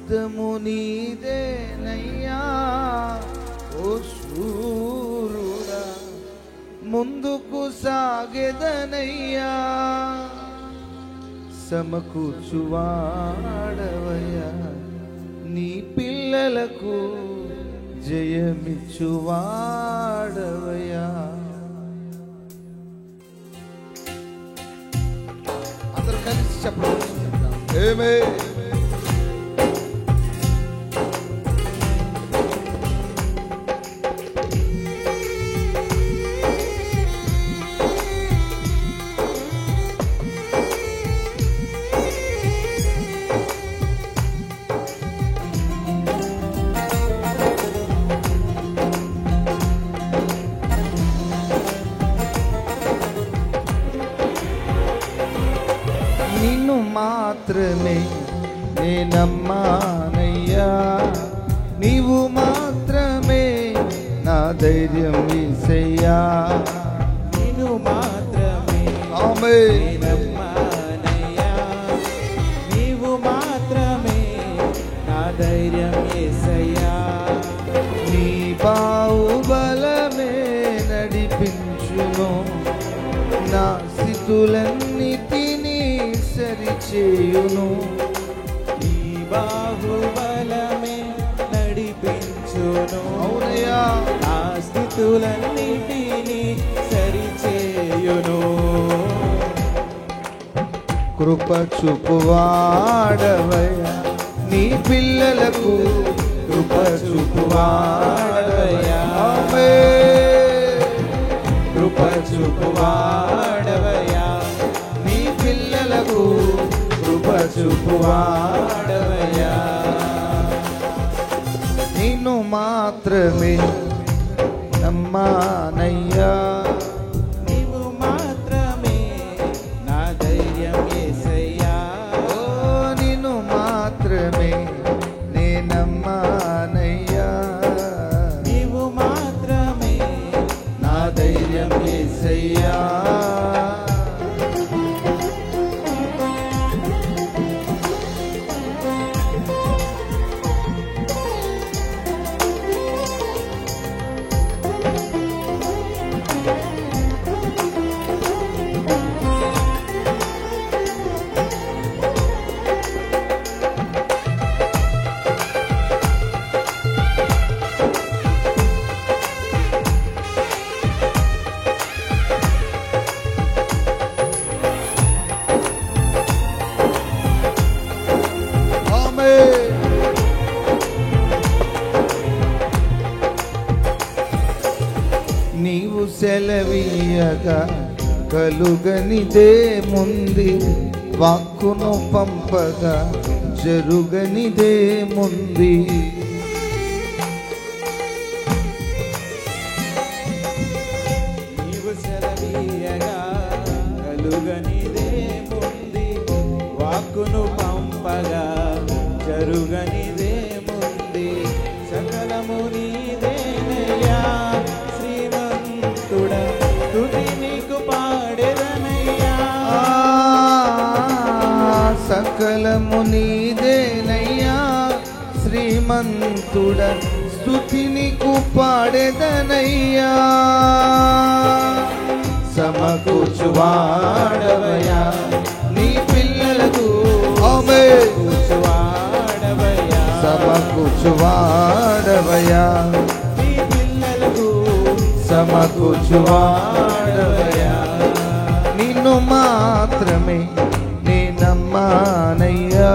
యుద్ధము నీదేనయ్యా ఓ శూరుడా, ముందుకు సాగెదనయ్యా. సమకూర్చువాడవయ్యా, నీ పిల్లలకు జయమిచ్చువాడవయ్యా. అందరూ కలిసి చెప్పండి. ఆమేన్. నిన్ను మాత్రమే నేనమ్మానయ్యా, నీవు మాత్రమే నా ధైర్యం యేసయ్యా. నిన్ను మాత్రమే నేనమ్మానయ్యా, నీవు మాత్రమే నా ధైర్యం యేసయ్యా. నీ బాహుబలమే నడిపించును, నా స్థితులన్నిటినీ సరిచేయును. నీ బాహుబలమే నడిపించును, అవునయ్యా, నా స్థితులన్నిటినీ సరిచేయును. కృప చూపువాడవయ్యా, నీ పిల్లలకు కృప చూపువాడవయ్యా. కృప చూపువాడవయ్యా, నీ పిల్లలకు కృప చూపువాడవయ్యా. నిన్ను మాత్రమే నమ్మానయ్యా, నీవు మాత్రమే నా ధైర్యం యేసయ్యా. ఓ నిన్ను మాత్రమే నేనమ్మానయ్యా, నీవు మాత్రమే నా ధైర్యం యేసయ్యా. నీవు సెలవీయగా కలుగనిదేముంది, వాక్కును పంపగా జరుగనిదేముంది. నీవు సెలవీయగా కలుగనిదేముంది, వాక్కును పంపగా జరుగనిదేముంది. సకలము నీదేనయ్యా శ్రీమంతుడా, స్తుతి నీకు పాడెదనయ్యా. సకలము నీదేనయ్యా శ్రీమంతుడ, స్తుతి నీకు పాడెదనయ్యా. సమకూర్చువాడవయ్యా, నీ పిల్లలకు సమకూర్చువాడవయ్యా, సమకూర్చువాడవయ్యా, నీ పిల్లలకు సమకూర్చువాడవయ్యా. నిన్ను మాత్రమే నేనమ్మానయ్యా,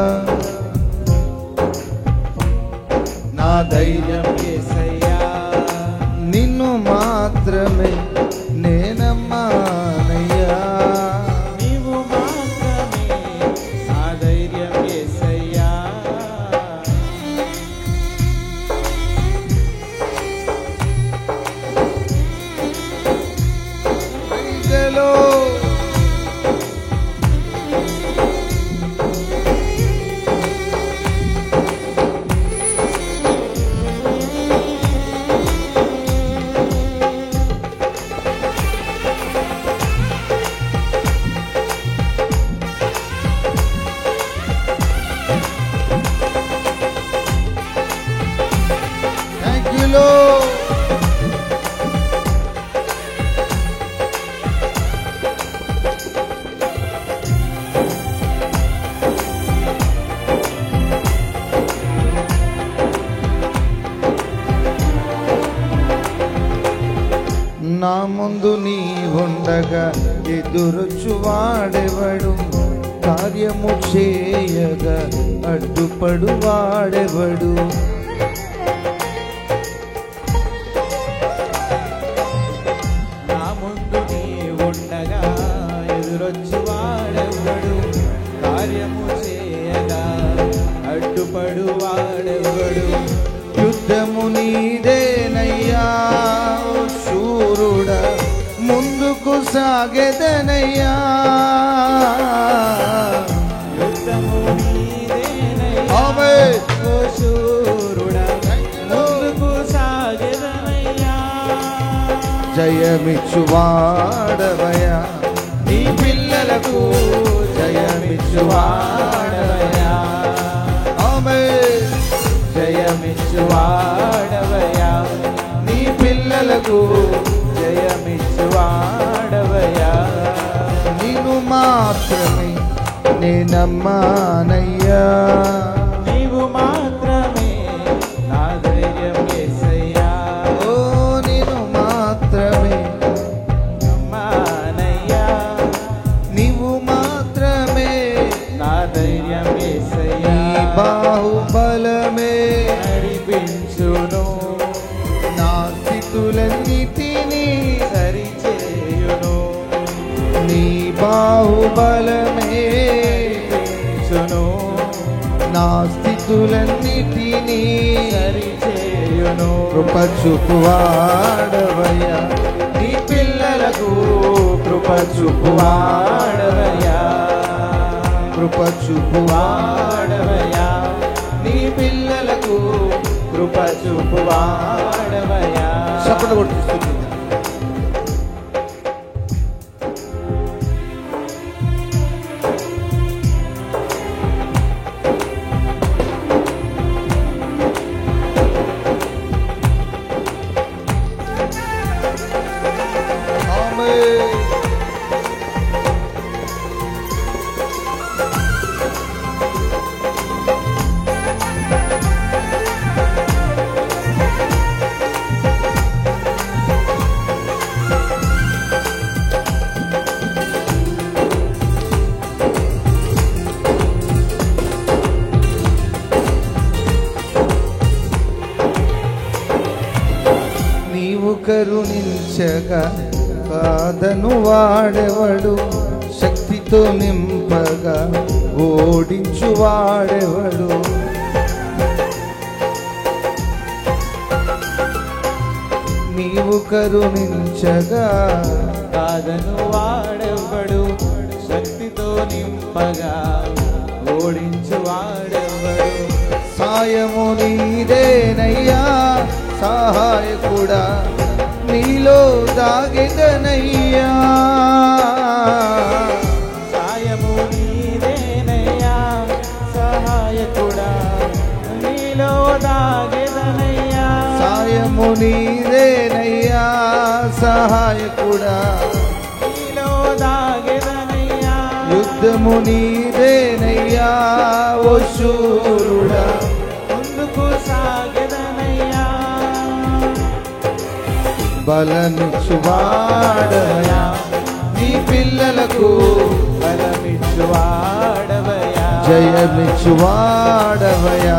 నా ధైర్యం యేసయ్యా. నిన్ను మాత్రమే నేనమ్మానయ్యా. నీవు మాత్రమే నా ధైర్యం యేసయ్యా. ప్రజలో నీలో నా ముందు నీ ఉండగా ఎదురొచ్చు వాడెవడు, కార్యము చేయగా అడ్డుపడు వాడెవడు. నా ముందు నీ ఉండగా ఎదురొచ్చు వాడెవడు, కార్యము చేయగా అడ్డుపడు వాడెవడు. యుద్ధము నీదేనయ్యా ఓ శూరుడా, ముందుకు సాగెదనయ్యా. యుద్ధము నీదేనయ్యా ఆమేన్. ఓ శూరుడా, ముందుకు సాగెదనయ్యా. జయమిచ్చు వాడవయ్యా, నీ పిల్లలకు జయమిచ్చు వాడవయ్యా. ఆమేన్. జయమిచ్చు వాడవయ్యా, నీ పిల్లలకు జయమిచ్చు వాడవయ్యా. నిన్ను మాత్రమే నేనమ్మానయ్యా, నీవు మాత్రమే నా ధైర్యం యేసయ్యా. ఓ నిన్ను మాత్రమే, అమ్మానయ్యా, నీవు మాత్రమే. నా ధైర్యం యేసయ్యా. నీ బాహుబలమే నడిపించును, నా స్థితులన్నిటినీ, సరిచేయును. నీ బాహుబలమే నడిపించును, నా స్థితులన్నిటినీ, సరిచేయును. కృప చూపువాడవయ్యా, నీ పిల్లలకు కృప చూపువాడవయ్యా. కృప చూపువాడవయ్యా. వాడవయ్యా, నీ పిల్లలకు కృప చూపువాడవయ్యా. చప్పట్లు కొడుతుంది. ఆమేన్. నీవు కరుణించగా కాదను వాడెవడు, శక్తితో నింపగా ఓడించు వాడెవడు. నీవు కరుణించగా కాదను వాడెవ్వడు, శక్తితో నింపగా ఓడించు వాడెవ్వడు. సాయము నీదేనయ్యా, సహాయకుడా నీలో దాగెదనయ్యా. సాయము నీదేనయ్యా, సహాయకుడా నీలో దాగెదనయ్యా. సాయము నీదేనయ్యా, సహాయకుడా నీలో దాగెదనయ్యా. యుద్ధము నీదేనయ్యా ఓ శూరుడా, ముందుకు సాగెదనయ్యా. బలమిచ్చు వాడవయ్యా, నీ పిల్లలకు బలమిచ్చు వాడవయ్యా. జయమిచ్చు వాడవయ్యా,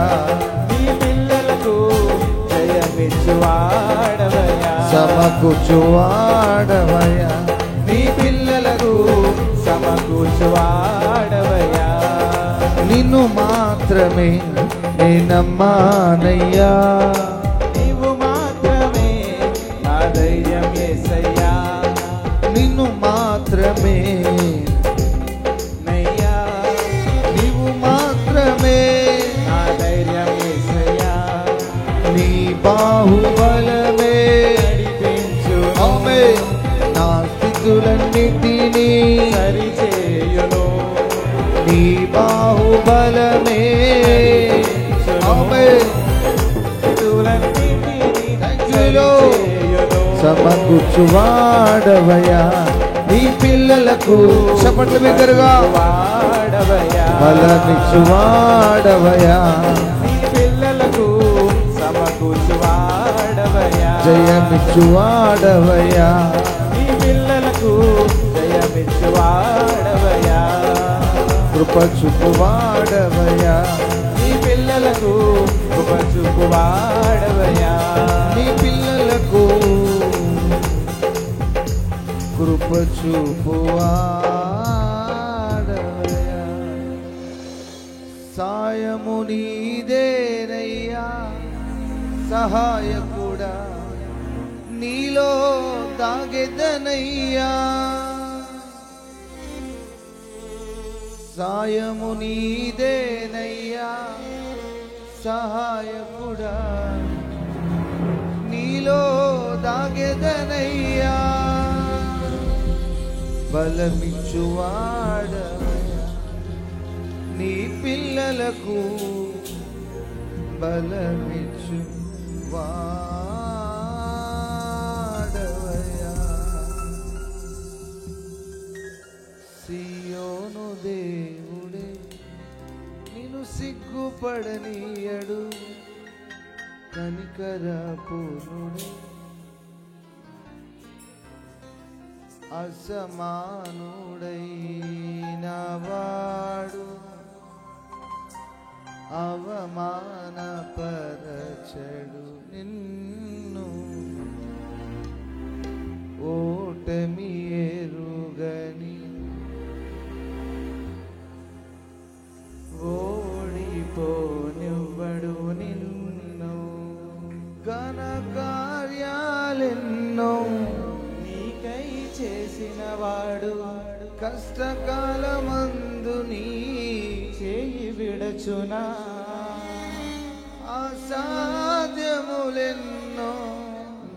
నీ పిల్లలకు జయమిచ్చు వాడవయ్యా. సమకూర్చు వాడవయ్యా, నీ పిల్లలకు సమకూర్చు వాడవయ్యా. నిన్ను మాత్రమే నేనమ్మానయ్యా, నీవు మాత్రమే నా ధైర్యం యేసయ్యా. నిన్ను మాత్రమే, నయ్యా, నీవు మాత్రమే. నా ధైర్యం యేసయ్యా. నీ బాహుబలమే నడిపించు, ఆమేన్. నా స్థితులన్నిటినీ, సరిచేయును. నీ బాహుబలమే ఆమేన్. స్థితులన్నిటినీ సమకూర్చువాడవయా నీ పిల్లలకు చప్పట్లు బిగ్గరగా వాడవయా బలమిచ్చువాడవయా నీ పిల్లలకు సమకూర్చువాడవయా జయమిచ్చువాడవయా నీ పిల్లలకు జయమిచ్చువాడవయా కృప చూపువాడవయా నీ పిల్లలకు కృప చూపువాడవయా నీ పిల్లలకు కృప చూపువాడవయా సాయము నీదేనయ్యా సహాయకుడా నీలో దాగెదనయ్యా సాయము నీదేనయ్యా సహాయకుడా నీలో దాగెదనయ్యా బలమిచ్చువాడవయ్యా నీ పిల్లలకు బలమిచ్చు వాడవయ్యా సియోను దేవుడే నిన్ను సిగ్గుపడనీయడు కనికరపూర్ణుడే అసమానుడైన వాడు అవమానపరచడు నిన్ను ఓటమి ఎరుగని ఓడిపోనివ్వడు నిన్ను ఘన కార్యాలెన్నో నీకై చేసిన వాడు కష్టకాలమందు నీ చేయి విడచునా అసాధ్యములెన్నో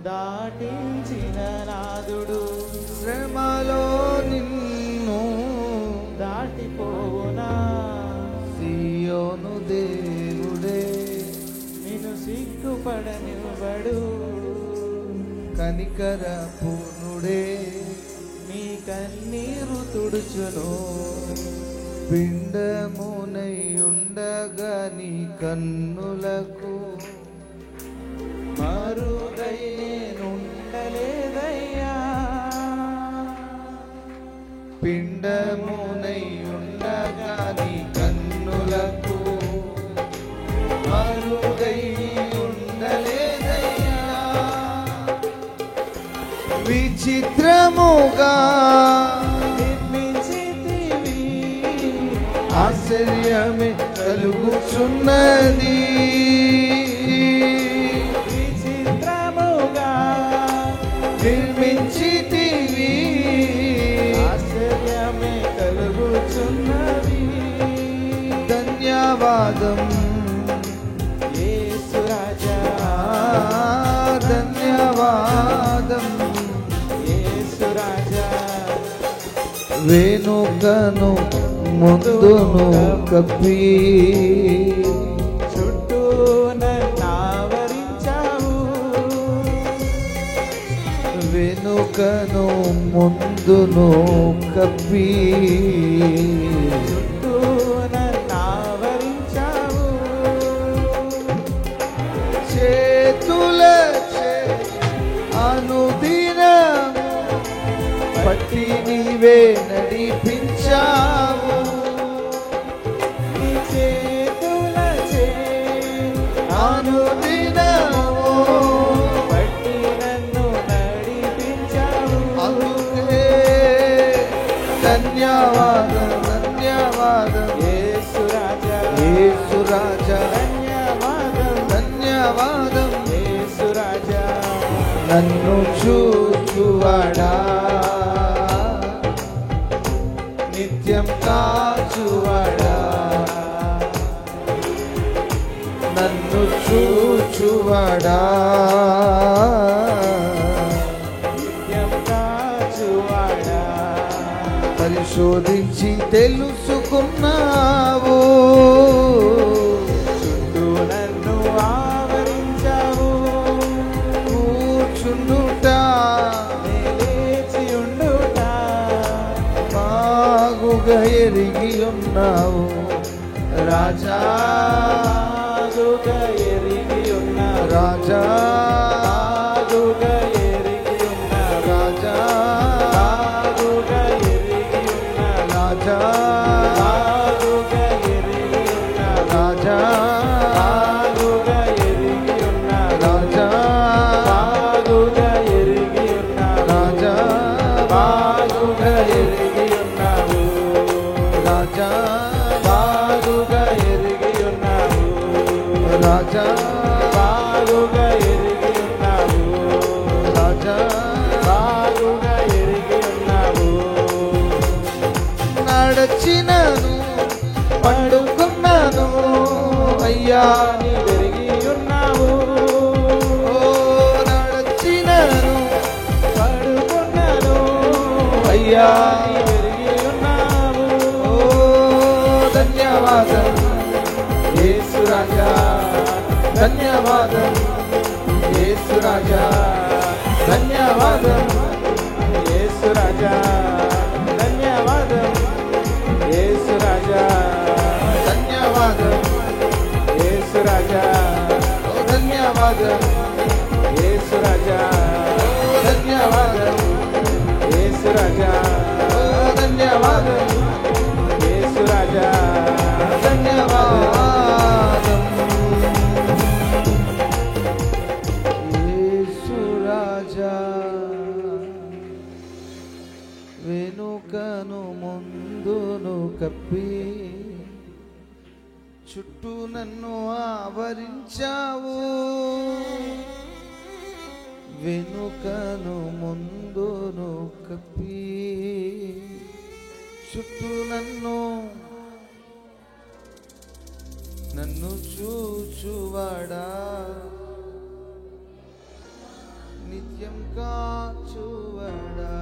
దాటించిన నాదుడు శ్రమలో నిన్ను దాటిపోవునా సియోను దేవుడే నిన్ను సిగ్గుపడనివ్వడు కనికర పూర్ణుడే నీ కన్నీరు తుడుచును పిండమునై ఉండగా నీ కన్నులకు మరుగై నేనుండలేదయ్యా పిండమునై ఉండగా నీ కన్నులకు మరుగై ఉండలేదయ్యా విచిత్రముగా నిర్మించితివి ఆశ్చర్యమే కలుగుచున్నది విచిత్రముగా నిర్మించితివి ఆశ్చర్యమే కలుగుచున్నది ధన్యవాదం యేసు రాజా ధన్యవాదం యేసు రాజా వెనుకను ముందును కప్పి చుట్టూ నన్నావరించావు వెనుకను ముందును కప్పి చుట్టూ నన్నావరించావు చేతుల అనుదినము పట్టి నీవే నడిపించావు నీ చేతులచే అనుదినము పట్టి నన్ను నడిపించావు అందుకే ధన్యవాదం ధన్యవాదం యేసు రాజా యేసు రాజా ధన్యవాదం ధన్యవాదం యేసు రాజా నన్ను చూచువాడా నిత్యం కాచువాడా నన్ను చూచువాడా నిత్యం కాచువాడా పరిశోధించి తెలుసుకున్నావు చుట్టూ నన్ను ఆవరించావు కూర్చుండుట ఎరిగి ఉన్నావు రాజా బాగుగా ఎరిగి ఉన్నావు రాజా బాగుగా ఎరిగి ఉన్నావు రాజా బాగుగా ఎరిగి ఉన్నావు రాజా బాగుగా ఎరిగి ఉన్నావు రాజా బాగుగా ఎరిగి ఉన్నావు రాజా బాగుగా ఎరిగి ఉన్నావు రాజా బాగుగా ఎరిగి ఉన్నావు రాజా బాగుగా ఎరిగి ఉన్నావు రాజా బాగుగా ఎరిగి ఉన్నావు రాజా బాగుగా ఎరిగి ఉన్నావు నడచినను పండుకున్నాను అయ్యా నీ ఎరిగి ఉన్నావు ఓ నడచినను పడుకున్నాను అయ్యా నీ ఎరిగి ఉన్నావు ఓ ధన్యవాదం యేసు రాజా ధన్యవాదం యేసు రాజా ధన్యవాదం యేసు రాజా ధన్యవాదం యేసు రాజా ధన్యవాదం యేసు రాజా ఓ ధన్యవాదం యేసు రాజా ఓ ధన్యవాదం యేసు రాజా ఓ ధన్యవాదం యేసు రాజా ధన్యవాదం యేసు రాజా వెనుకను ముందును కప్పి చుట్టూ నన్ను ఆవరించావు వెనుకను ముందును కప్పి చుట్టూ నన్ను చూచువాడా నిత్యం కాచువాడా